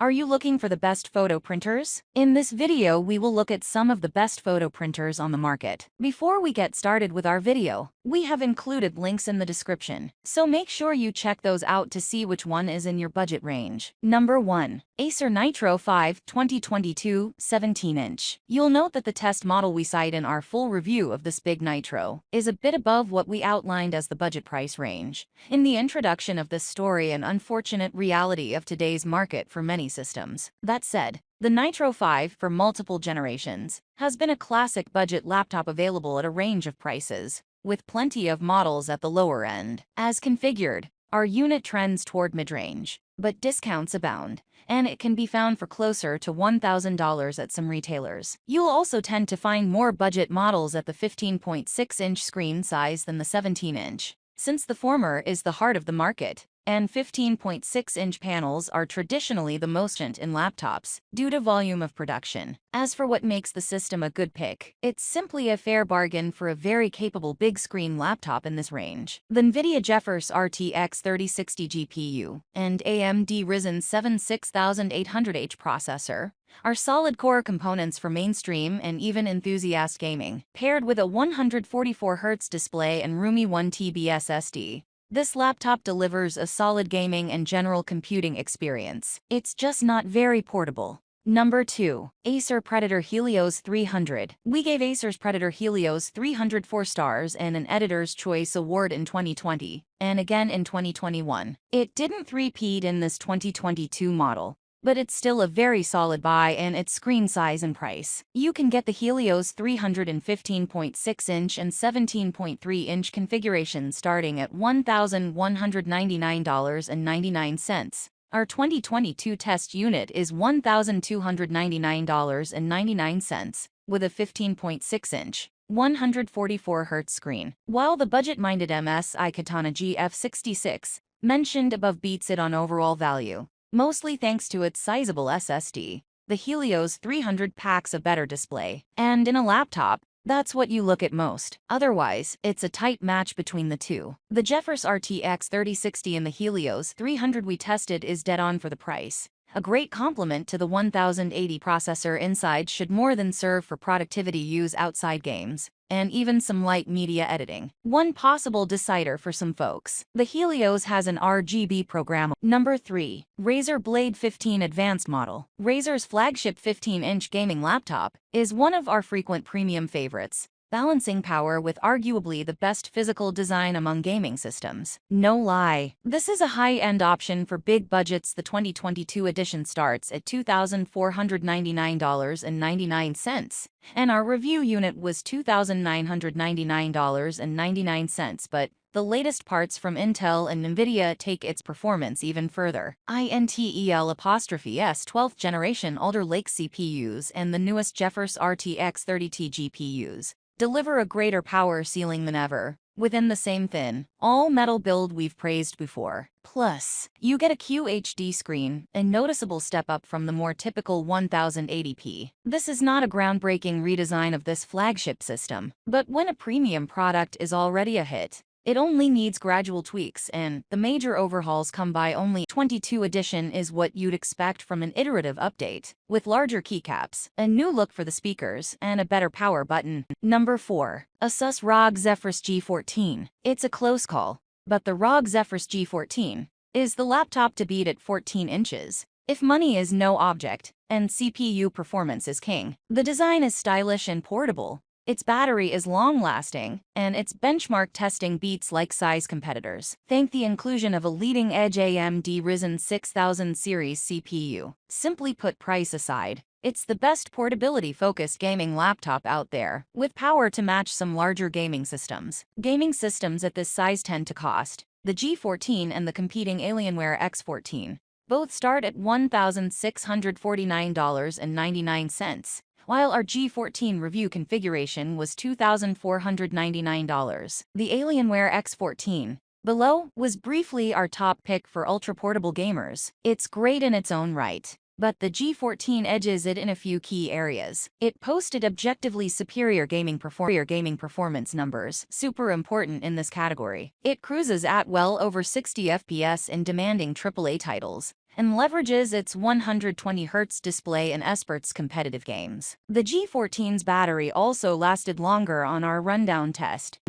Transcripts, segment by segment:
Are you looking for the best photo printers? In this video, we will look at some of the best photo printers on the market. Before we get started with our video, we have included links in the description, so make sure you check those out to see which one is in your budget range. Number 1. Acer Nitro 5 2022 17-inch. You'll note that the test model we cite in our full review of this big Nitro is a bit above what we outlined as the budget price range. In the introduction of this story, an unfortunate reality of today's market for many systems. That said, the Nitro 5 for multiple generations has been a classic budget laptop available at a range of prices, with plenty of models at the lower end. As configured, our unit trends toward mid-range, but discounts abound, and it can be found for closer to $1,000 at some retailers. You'll also tend to find more budget models at the 15.6-inch screen size than the 17-inch, since the former is the heart of the market, and 15.6-inch panels are traditionally the most in laptops due to volume of production. As for what makes the system a good pick, it's simply a fair bargain for a very capable big-screen laptop in this range. The NVIDIA GeForce RTX 3060 GPU and AMD Ryzen 7 6800H processor are solid core components for mainstream and even enthusiast gaming. Paired with a 144Hz display and roomy 1TB SSD, this laptop delivers a solid gaming and general computing experience. It's just not very portable. Number 2. Acer Predator Helios 300. We gave Acer's Predator Helios 300 4 stars and an Editor's Choice Award in 2020, and again in 2021. It didn't three-peat in this 2022 model, but it's still a very solid buy in its screen size and price. You can get the Helios 300 in 15.6-inch and 17.3-inch configurations starting at $1,199.99. Our 2022 test unit is $1,299.99, with a 15.6-inch, 144Hz screen. While the budget-minded MSI Katana GF66, mentioned above, beats it on overall value, mostly thanks to its sizable SSD, the Helios 300 packs a better display. And in a laptop, that's what you look at most. Otherwise, it's a tight match between the two. The GeForce RTX 3060 and the Helios 300 we tested is dead on for the price. A great complement to the 1080 processor inside should more than serve for productivity use outside games, and even some light media editing. One possible decider for some folks. The Helios has an RGB program. Number 3. Razer Blade 15 Advanced Model. Razer's flagship 15-inch gaming laptop is one of our frequent premium favorites, balancing power with arguably the best physical design among gaming systems. No lie, this is a high-end option for big budgets. The 2022 edition starts at $2,499.99, and our review unit was $2,999.99, but the latest parts from Intel and NVIDIA take its performance even further. Intel S 12th generation Alder Lake CPUs and the newest GeForce RTX 30T GPUs deliver a greater power ceiling than ever, within the same thin, all-metal build we've praised before. Plus, you get a QHD screen, a noticeable step up from the more typical 1080p. This is not a groundbreaking redesign of this flagship system, but when a premium product is already a hit, it only needs gradual tweaks, and the major overhauls come by only. 22 edition is what you'd expect from an iterative update, with larger keycaps, a new look for the speakers, and a better power button. Number 4. Asus ROG Zephyrus G14. It's a close call, but the ROG Zephyrus G14 is the laptop to beat at 14 inches. If money is no object, and CPU performance is king. The design is stylish and portable, its battery is long-lasting, and its benchmark testing beats like-size competitors. Thank the inclusion of a leading-edge AMD Ryzen 6000 series CPU. Simply put, price aside, it's the best portability-focused gaming laptop out there, with power to match some larger gaming systems. Gaming systems at this size tend to cost the G14 and the competing Alienware X14. Both start at $1,649.99. While our G14 review configuration was $2,499. The Alienware X14, below, was briefly our top pick for ultra-portable gamers. It's great in its own right, but the G14 edges it in a few key areas. It posted objectively superior gaming performance numbers, super important in this category. It cruises at well over 60 FPS in demanding AAA titles, and leverages its 120Hz display in experts' competitive games. The G14's battery also lasted longer on our rundown test.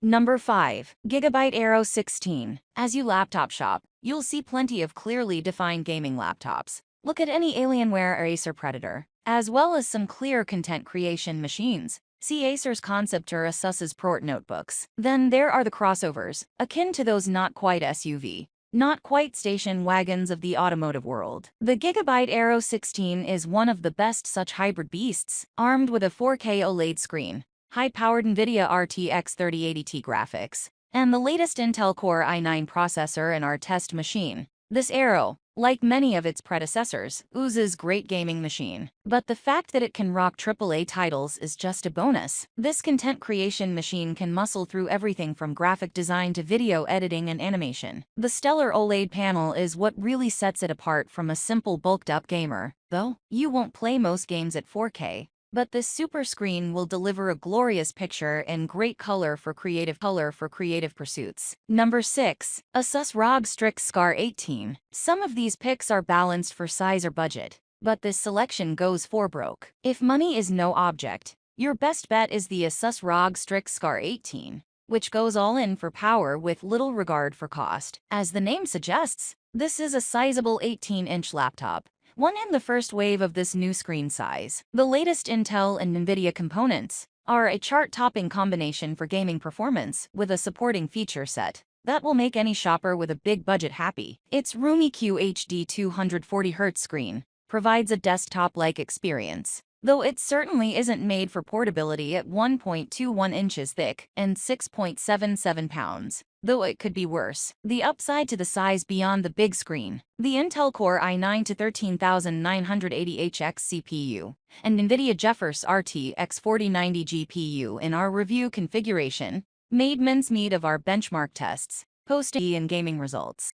Number 5. Gigabyte Aero 16. As you laptop shop, you'll see plenty of clearly defined gaming laptops. Look at any Alienware or Acer Predator, as well as some clear content creation machines. See Acer's Concept or Asus's Port notebooks. Then there are the crossovers, akin to those not quite SUV, not quite station wagons of the automotive world. The Gigabyte Aero 16 is one of the best such hybrid beasts, armed with a 4K OLED screen, high-powered NVIDIA RTX 3080 graphics, and the latest Intel Core i9 processor in our test machine. This Aero, like many of its predecessors, oozes great gaming machine. But the fact that it can rock AAA titles is just a bonus. This content creation machine can muscle through everything from graphic design to video editing and animation. The stellar OLED panel is what really sets it apart from a simple bulked-up gamer, though you won't play most games at 4K. But this super screen will deliver a glorious picture in great color for creative pursuits. Number 6. Asus ROG Strix Scar 18. Some of these picks are balanced for size or budget, but this selection goes for broke. If money is no object, your best bet is the Asus ROG Strix Scar 18, which goes all in for power with little regard for cost. As the name suggests, this is a sizable 18-inch laptop, one in the first wave of this new screen size. The latest Intel and NVIDIA components are a chart-topping combination for gaming performance with a supporting feature set that will make any shopper with a big budget happy. Its roomy QHD 240Hz screen provides a desktop-like experience, though it certainly isn't made for portability at 1.21 inches thick and 6.77 pounds. Though it could be worse. The upside to the size beyond the big screen, the Intel Core i9 to 13980HX CPU, and NVIDIA GeForce RTX 4090 GPU in our review configuration, made mincemeat of our benchmark tests, posted in gaming results.